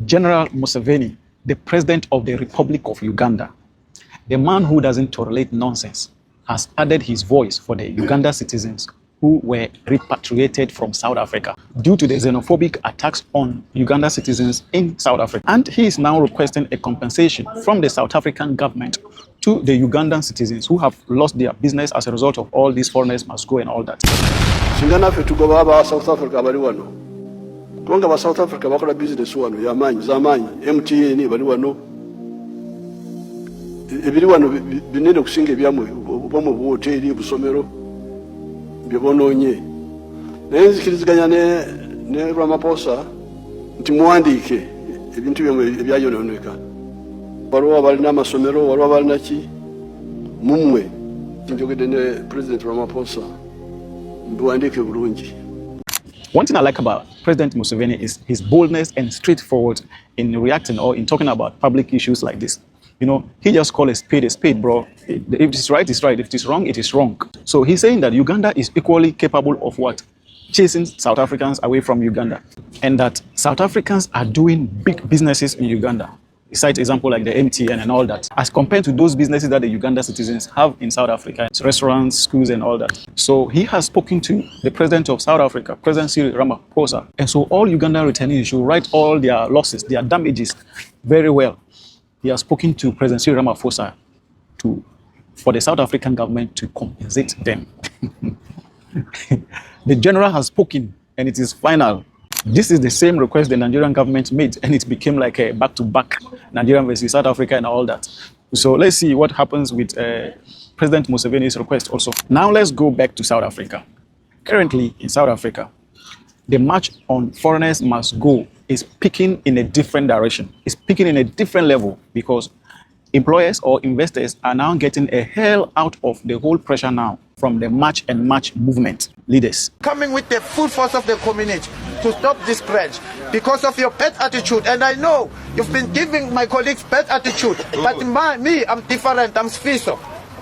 General Museveni, the president of the Republic of Uganda, the man who doesn't tolerate nonsense, has added his voice for the Uganda citizens who were repatriated from South Africa due to the xenophobic attacks on Uganda citizens in South Africa. And he is now requesting a compensation from the South African government to the Ugandan citizens who have lost their business as a result of all these foreigners must go and all that. South Africa bali wano. Kubanga ba South Africa bakola business wano yamanyi zamanyi MTN bali wano. Ebiri wano binene kusinga ebyamwe bomu hoteli busomero byebononye. Naye nzikiriziganya ne Ramaphosa nti muwandiike ebintu byamwe ebyayononeka. Waliwo balina amasomero, waliwo balina ki mumwe njogedde ne President Ramaphosa mbiwandiike bulungi. One thing I like about President Museveni is his boldness and straightforward in reacting or in talking about public issues like this. You know, he just called a spade, bro. If it's right, it's right. If it's wrong, it is wrong. So he's saying that Uganda is equally capable of what? Chasing South Africans away from Uganda. And that South Africans are doing big businesses in Uganda. He cites example like the MTN and all that, as compared to those businesses that the Uganda citizens have in South Africa, restaurants, schools and all that. So he has spoken to the president of South Africa, President Cyril Ramaphosa. And so all Ugandan returnees should write all their losses, their damages very well. He has spoken to President Cyril Ramaphosa for the South African government to compensate them. The general has spoken and it is final. This is the same request the Nigerian government made, and it became like a back-to-back Nigeria versus South Africa and all that. So let's see what happens with President Museveni's request also. Now let's go back to South Africa. Currently in South Africa, the march on foreigners must go is picking in a different direction. It's picking in a different level because employers or investors are now getting a hell out of the whole pressure now from the march and march movement leaders. Coming with the full force of the community to stop this spread because of your bad attitude. And I know you've been giving my colleagues bad attitude, but me, I'm different. I'm Sfiso.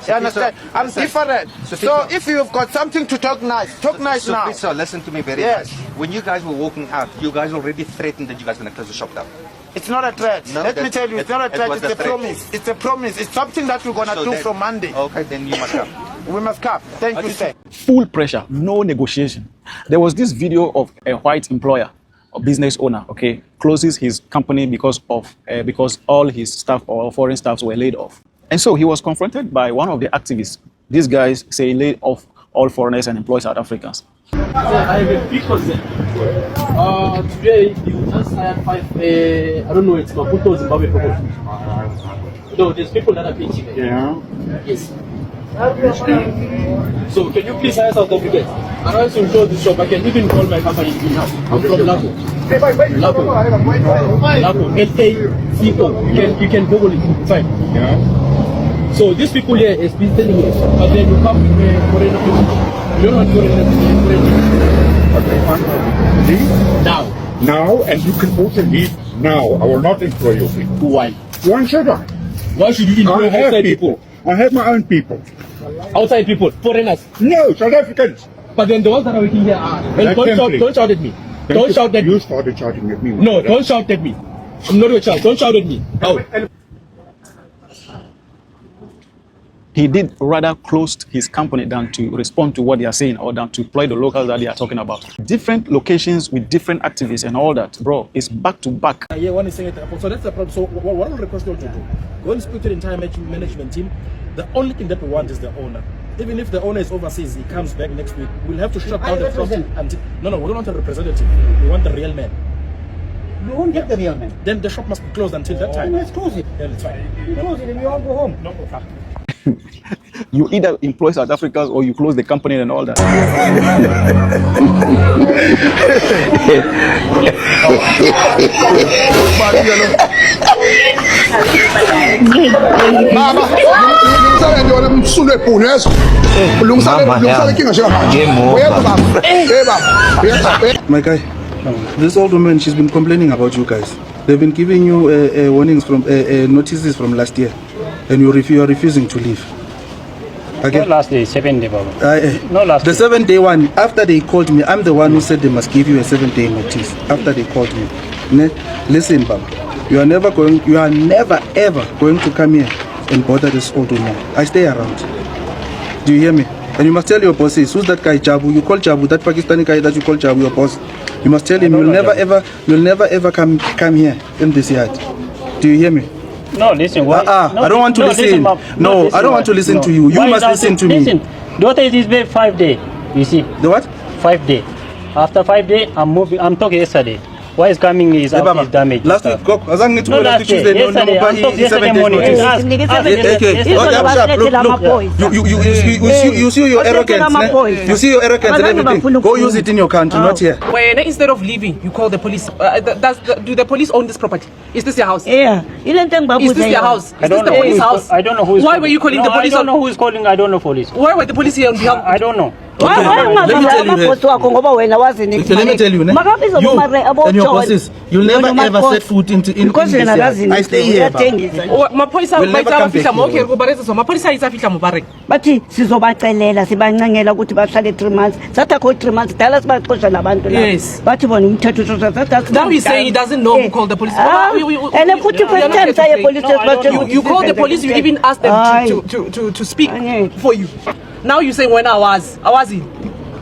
You understand? I'm different. So if you've got something to talk nice now. So listen to me very much. When you guys were walking out, you guys already threatened that you guys were going to close the shop down. It's not a threat. No, Let me tell you, it's not a threat. It's a promise. It's a promise. It's something that we're going to do from Monday. Okay, then you must come. We must come. Thank you, sir. Full pressure, no negotiation. There was this video of a white employer or business owner, okay, closes his company because all his staff or foreign staffs were laid off. And so he was confronted by one of the activists. These guys say lay off all foreigners and employ South Africans. I have a big concern. Today you just hired 5, I don't know, it's Maputo, Zimbabwe people. No, there's people that are pitching. Yeah. Yes. So can you please hire South Africans? I want to show this shop. I can even call my company in-house. I'm from Lapo. Lapo. L-A-C-O. You can Google it. Fine. Yeah. So these people here has been telling me, but then you come with foreigner people. You don't want foreigners. Leave Now, and you can also leave now. I will not employ you. why? Why should I? Why should you employ outside people? I have my own people. Outside people, foreigners. No, South Africans. But then the ones that are working here are. And don't shout at me. Don't shout at me. You started shouting at me. No, don't shout at me. I'm not your child. Don't shout at me. Out. He did rather close his company than to respond to what they are saying or than to employ the locals that they are talking about. Different locations with different activists and all that, bro, it's back to back. Yeah, one is saying it. So that's the problem. So what I'll request you to do, go and speak to the entire management team. The only thing that we want is the owner. Even if the owner is overseas, he comes back next week, we'll have to shut down the shop until... No, we don't want a representative. We want the real man. You won't get the real man. Then the shop must be closed until that time. Let's close it. Yeah, that's fine. You close it and you all go home. No problem. You either employ South Africans or you close the company and all that. My guy, this old woman, she's been complaining about you guys. They've been giving you warnings from notices from last year, and you are refusing to leave. Okay. Not last day, 7 day, Baba. No, last. The 7-day one. After they called me, I'm the one who said they must give you a 7-day notice. After they called me, Listen, Baba. You are never ever going to come here and bother this old woman. I stay around. Do you hear me? And you must tell your bosses, who's that guy Jabu? You call Jabu, that Pakistani guy that you call Jabu, your boss. You must tell him you'll never ever come here in this yard. Do you hear me? No, listen. Why? I don't want to listen. I don't want to listen to you. You must listen to me. Listen, daughter is there 5 days. You see? The what? 5 days. After 5 days, I'm moving. I'm talking yesterday. Why is coming is out is damaged. Last week, no, last Tuesday. Yesterday, I'm talking yesterday morning. You see your arrogance. You see your arrogance and everything. Go use it in your country, not here. When instead of leaving, you call the police. Do the police own this property? Is this your house? Yeah. Is this your house? Is this the police house? I don't know who is. Why were you calling the police? I don't know who is calling. I don't know police. Why were the police here on behalf? I don't know. Let me tell you, you and your bosses, you'll never ever set foot in this yard. I stay here. Bathi sizobacelela sibancancela ukuthi bahlale 3 months sathakho 3 months dala sibaxosha nabantu la Yes. bathi bona umthetho Now he's saying he doesn't know who called the police. And futhi first time saye police You call the police, you even ask them to speak for you. Now you say when I was in.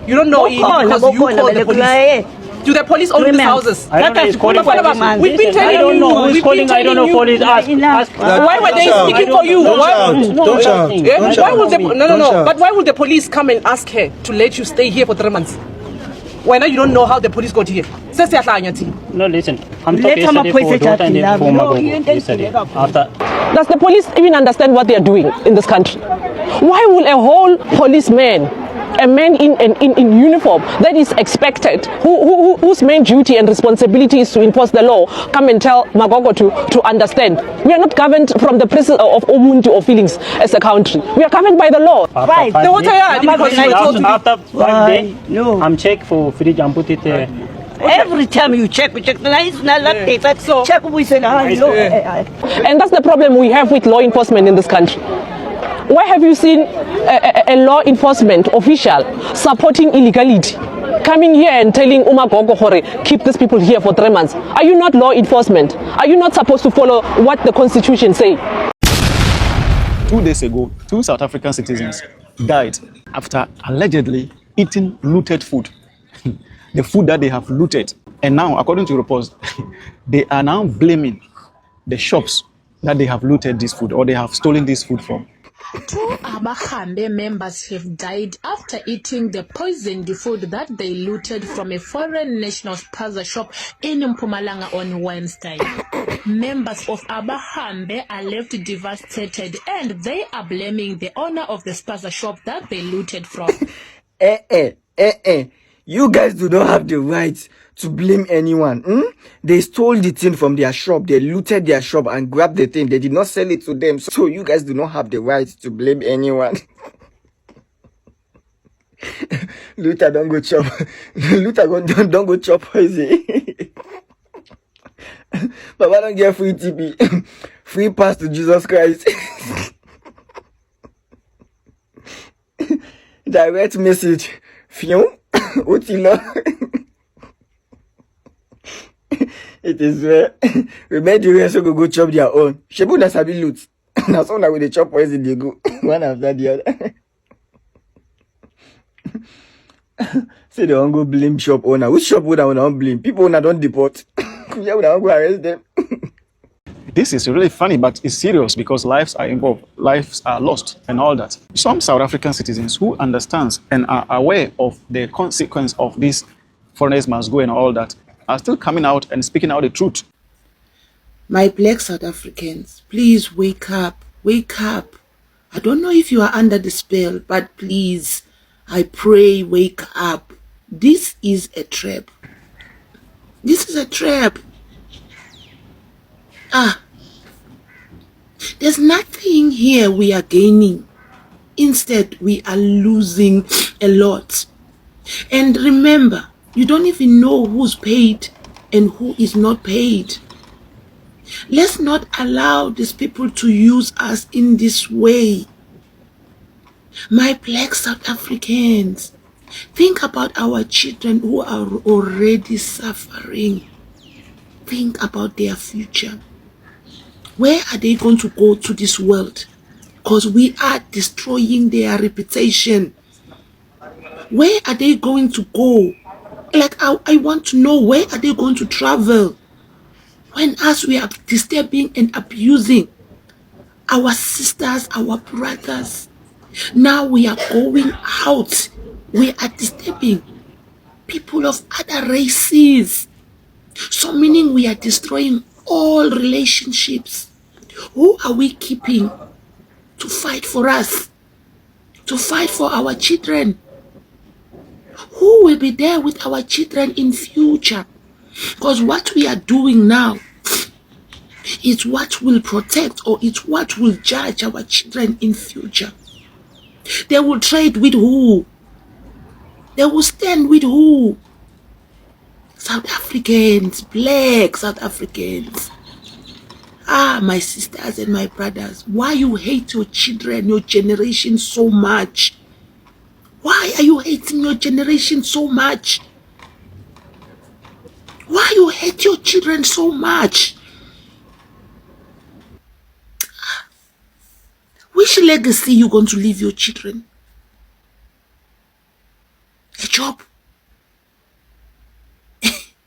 You don't know it because you called the police. Do the police own these houses? I don't know who's calling. We've been telling you. I don't know who's calling. I don't know police. Ask. Why were they speaking for you? Don't shout. Why would no. But why would the police come and ask her to let you stay here for 3 months? Why now you don't know how the police got here? No, listen. I'm talking yesterday for daughter and then for Mago yesterday. After. Does the police even understand what they are doing in this country? Why will a whole policeman, a man in uniform that is expected, whose main duty and responsibility is to enforce the law, come and tell Magogo to understand? We are not governed from the prison of Umuntu or feelings as a country. We are governed by the law. Right. After 5 days, I'm check for fridge and put it there. Every time you check. So check and that's the problem we have with law enforcement in this country. Why have you seen a law enforcement official supporting illegality, coming here and telling Umagogo Hore, keep these people here for 3 months? Are you not law enforcement? Are you not supposed to follow what the Constitution says? 2 days ago, 2 South African citizens died after allegedly eating looted food. The food that they have looted. And now, according to reports, they are now blaming the shops that they have looted this food or they have stolen this food from. 2 Abahambe members have died after eating the poisoned food that they looted from a foreign national spaza shop in Mpumalanga on Wednesday. Members of Abahambe are left devastated and they are blaming the owner of the spaza shop that they looted from. You guys do not have the right to blame anyone. They stole the thing from their shop. They looted their shop and grabbed the thing. They did not sell it to them. So you guys do not have the right to blame anyone. Luther, don't go chop. Luther, don't go chop poison. Baba don't get free TP. Free pass to Jesus Christ. Direct message. Fion. It is where we made the rest go chop their own. Shebu na sabi loot. Now so now with the chop poison they go one after the other. Say they won't go blame shop owner. Which shop owner will not blame? People owner don't deport. Yeah, we don't go arrest them. This is really funny, but it's serious because lives are involved, lives are lost and all that. Some South African citizens who understand and are aware of the consequence of this foreigners must go and all that are still coming out and speaking out the truth. My black South Africans, please wake up, wake up. I don't know if you are under the spell, but please, I pray, wake up. This is a trap. This is a trap. There's nothing here we are gaining. Instead, we are losing a lot. And remember, you don't even know who's paid and who is not paid. Let's not allow these people to use us in this way. My black South Africans, think about our children who are already suffering. think about their future. Where are they going to go to this world? Because we are destroying their reputation. Where are they going to go? Like, I want to know, where are they going to travel? When us, we are disturbing and abusing our sisters, our brothers. Now we are going out. We are disturbing people of other races. So meaning we are destroying all relationships. Who are we keeping to fight for us? To fight for our children? Who will be there with our children in future? Because what we are doing now is what will protect, or it's what will judge our children in future. They will trade with who? They will stand with who? South Africans, black South Africans. Ah, my sisters and my brothers, why you hate your children, your generation so much? Why are you hating your generation so much? Why you hate your children so much? Which legacy you going to leave your children? A job?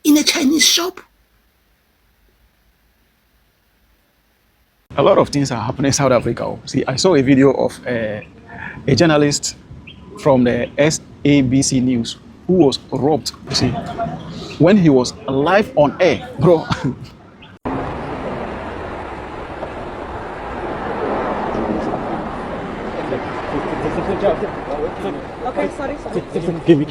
In a Chinese shop? A lot of things are happening in South Africa. See, I saw a video of a journalist from the SABC News who was robbed, you see, when he was live on air, bro. Okay, sorry. Give me.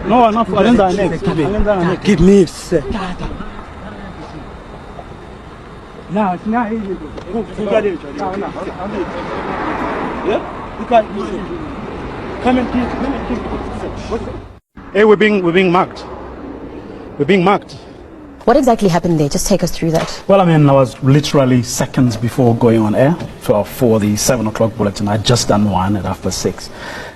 No, enough. Give me. Now, it's not easy. Come and keep. Hey, we're being marked. We're being marked. What exactly happened there? Just take us through that. Well, I mean, I was literally seconds before going on air for the 7 o'clock bulletin. I'd just done one at 6:30.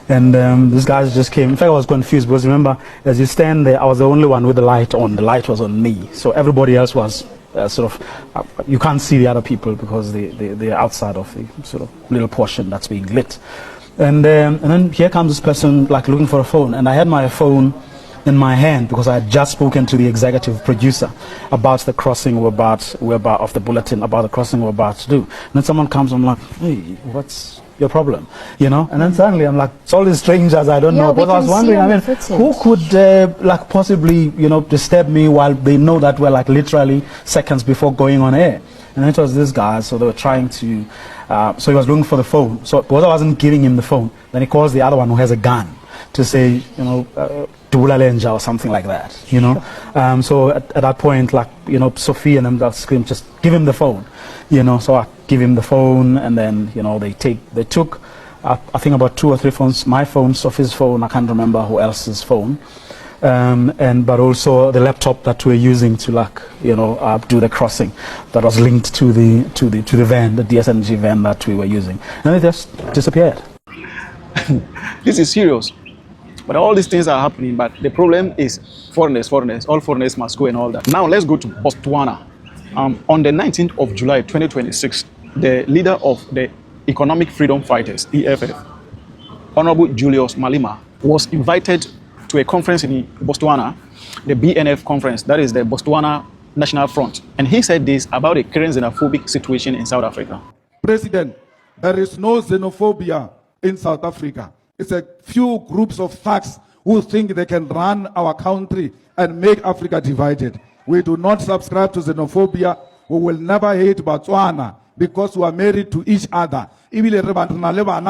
And these guys just came. In fact, I was confused because remember, as you stand there, I was the only one with the light on. The light was on me. So everybody else was you can't see the other people because they're outside of the sort of little portion that's being lit. And then here comes this person like looking for a phone, and I had my phone in my hand because I had just spoken to the executive producer about the crossing we're about of the bulletin, about the crossing we're about to do. And then someone comes, I'm like, hey, what's your problem? You know? And then suddenly I'm like, it's all these strangers I don't know. But I was wondering, I mean, who could like possibly, you know, disturb me while they know that we're like literally seconds before going on air? And it was this guy, so they were trying to, so he was looking for the phone. So because I wasn't giving him the phone, then he calls the other one who has a gun to say, you know, Dula Lenja or something like that, you know. So at that point, like, you know, Sophie and them that scream, just give him the phone, you know. So I give him the phone, and then, you know, they took, I think about 2 or 3 phones, my phone, Sophie's phone, I can't remember who else's phone. But also the laptop that we're using to, like, you know, do the crossing that was linked to the van, the DSNG van that we were using, and it just disappeared. This is serious, but all these things are happening. But the problem is foreigners. All foreigners must go and all that. Now let's go to Botswana. On the 19th of July 2026, the leader of the Economic Freedom Fighters (EFF), Honorable Julius Malema, was invited to a conference in Botswana, the BNF conference, that is the Botswana National Front. And he said this about the current xenophobic situation in South Africa. President, there is no xenophobia in South Africa. It's a few groups of thugs who think they can run our country and make Africa divided. We do not subscribe to xenophobia. We will never hate Botswana because we are married to each other.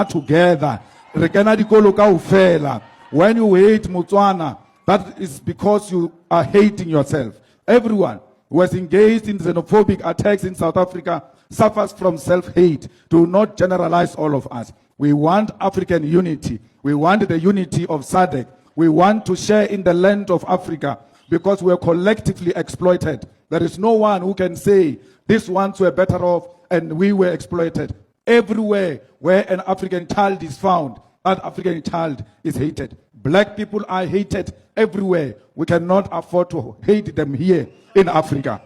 Together. When you hate Botswana, that is because you are hating yourself. Everyone who has engaged in xenophobic attacks in South Africa suffers from self-hate. Do not generalize all of us. We want African unity. We want the unity of SADC. We want to share in the land of Africa. because we're collectively exploited. There is no one who can say these ones were better off and we were exploited. Everywhere where an African child is found, that African child is hated. Black people are hated everywhere. We cannot afford to hate them here in Africa.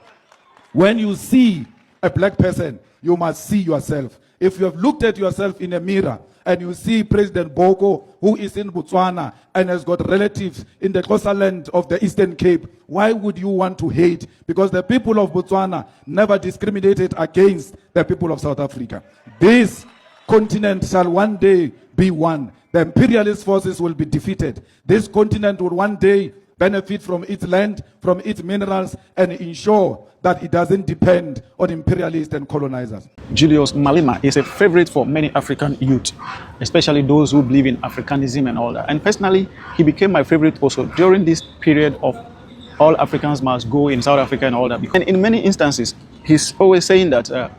When you see a black person, you must see yourself. If you have looked at yourself in a mirror and you see President Boko, who is in Botswana and has got relatives in the Xhosa land of the Eastern Cape, why would you want to hate? Because the people of Botswana never discriminated against the people of South Africa. This continent shall one day be one. The imperialist forces will be defeated. This continent will one day benefit from its land, from its minerals, and ensure that it doesn't depend on imperialists and colonizers. Julius Malema is a favorite for many African youth, especially those who believe in Africanism and all that. And personally, he became my favorite also during this period of all Africans must go in South Africa and all that. And in many instances, he's always saying that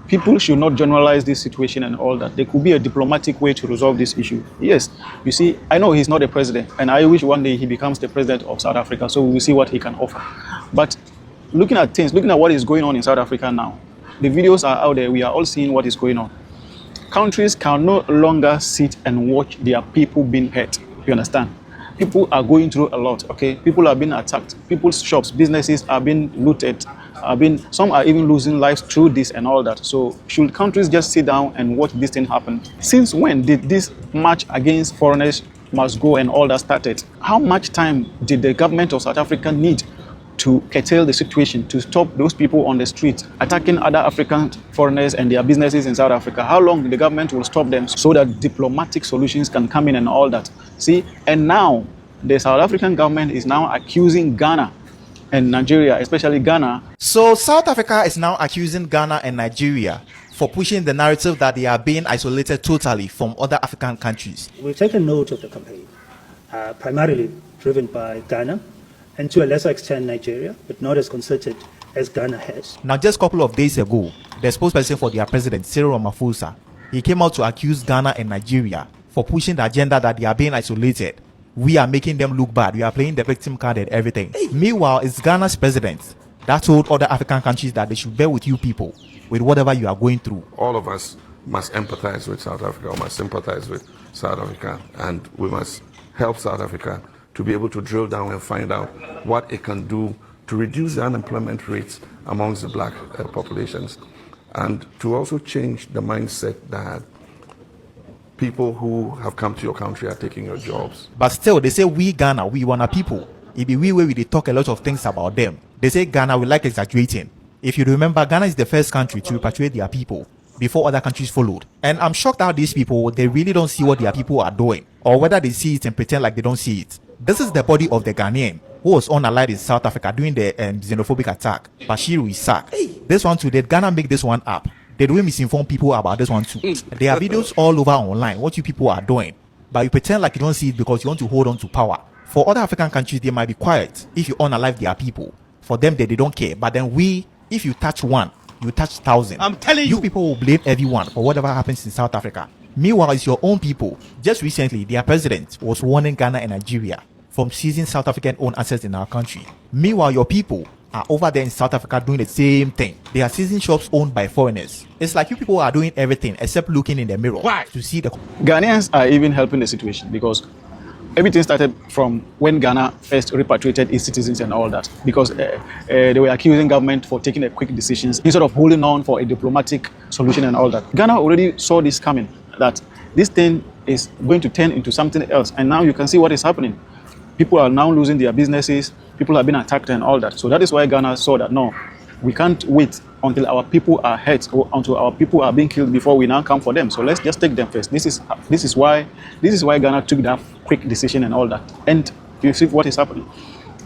people should not generalize this situation and all that. There could be a diplomatic way to resolve this issue. Yes, you see, I know he's not a president, and I wish one day he becomes the president of South Africa, so we will see what he can offer. But looking at things, looking at what is going on in South Africa now, the videos are out there, we are all seeing what is going on. Countries can no longer sit and watch their people being hurt, you understand? People are going through a lot, okay? People are being attacked, people's shops, businesses are being looted, some are even losing lives through this and all that. So should countries just sit down and watch this thing happen? Since when did this march against foreigners must go and all that started? How much time did the government of South Africa need to curtail the situation, to stop those people on the street attacking other African foreigners and their businesses in South Africa? How long the government will stop them so that diplomatic solutions can come in and all that? See, and now the South African government is now accusing Ghana and Nigeria, especially Ghana. So South Africa is now accusing Ghana and Nigeria for pushing the narrative that they are being isolated totally from other African countries. We've taken note of the campaign, primarily driven by Ghana and to a lesser extent Nigeria, but not as concerted as Ghana has. Now, just a couple of days ago, the spokesperson for their president, Cyril Ramaphosa, he came out to accuse Ghana and Nigeria for pushing the agenda that they are being isolated. We are making them look bad. We are playing the victim card and everything. Meanwhile, it's Ghana's president that told other African countries that they should bear with you people with whatever you are going through. All of us must empathize with South Africa, or must sympathize with South Africa, and we must help South Africa to be able to drill down and find out what it can do to reduce the unemployment rates amongst the black populations, and to also change the mindset that people who have come to your country are taking your jobs. But still, they say we Ghana, we want people. It be we where we talk a lot of things about them. They say Ghana, we like exaggerating. If you remember, Ghana is the first country to repatriate their people before other countries followed. And I'm shocked how these people, they really don't see what their people are doing, or whether they see it and pretend like they don't see it. This is the body of the Ghanaian who was unallied in South Africa during the xenophobic attack. Bashiru is sacked. This one too, did Ghana make this one up? Did we misinform people about this one too? There are videos all over online, what you people are doing, but you pretend like you don't see it because you want to hold on to power. For other African countries, they might be quiet if you unalive their people. For them, they don't care. But then we, if you touch one, you touch 1,000. I'm telling you, people will blame everyone for whatever happens in South Africa. Meanwhile, it's your own people. Just recently, their president was warning Ghana and Nigeria from seizing South African-owned assets in our country. Meanwhile, your people are over there in South Africa doing the same thing. They are seizing shops owned by foreigners. It's like you people are doing everything except looking in the mirror to see the... Ghanaians are even helping the situation because everything started from when Ghana first repatriated its citizens and all that, because they were accusing government for taking a quick decisions instead of holding on for a diplomatic solution and all that. Ghana already saw this coming, that this thing is going to turn into something else, and now you can see what is happening. People are now losing their businesses, people have been attacked and all that. So that is why Ghana saw that, no, we can't wait until our people are hurt or until our people are being killed before we now come for them. So let's just take them first. This is why Ghana took that quick decision and all that. And you see what is happening.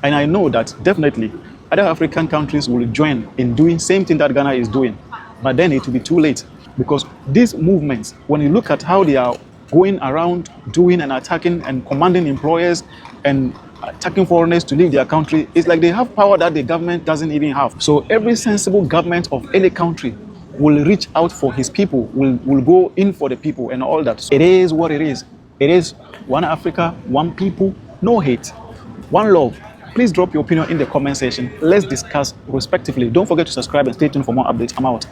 And I know that definitely other African countries will join in doing same thing that Ghana is doing. But then it will be too late, because these movements, when you look at how they are going around doing and attacking and commanding employers and attacking foreigners to leave their country, it's like they have power that the government doesn't even have. So every sensible government of any country will reach out for his people, will go in for the people and all that. So it is what it is. It is one Africa, one people, no hate, one love. Please drop your opinion in the comment section. Let's discuss respectively. Don't forget to subscribe and stay tuned for more updates. I'm out.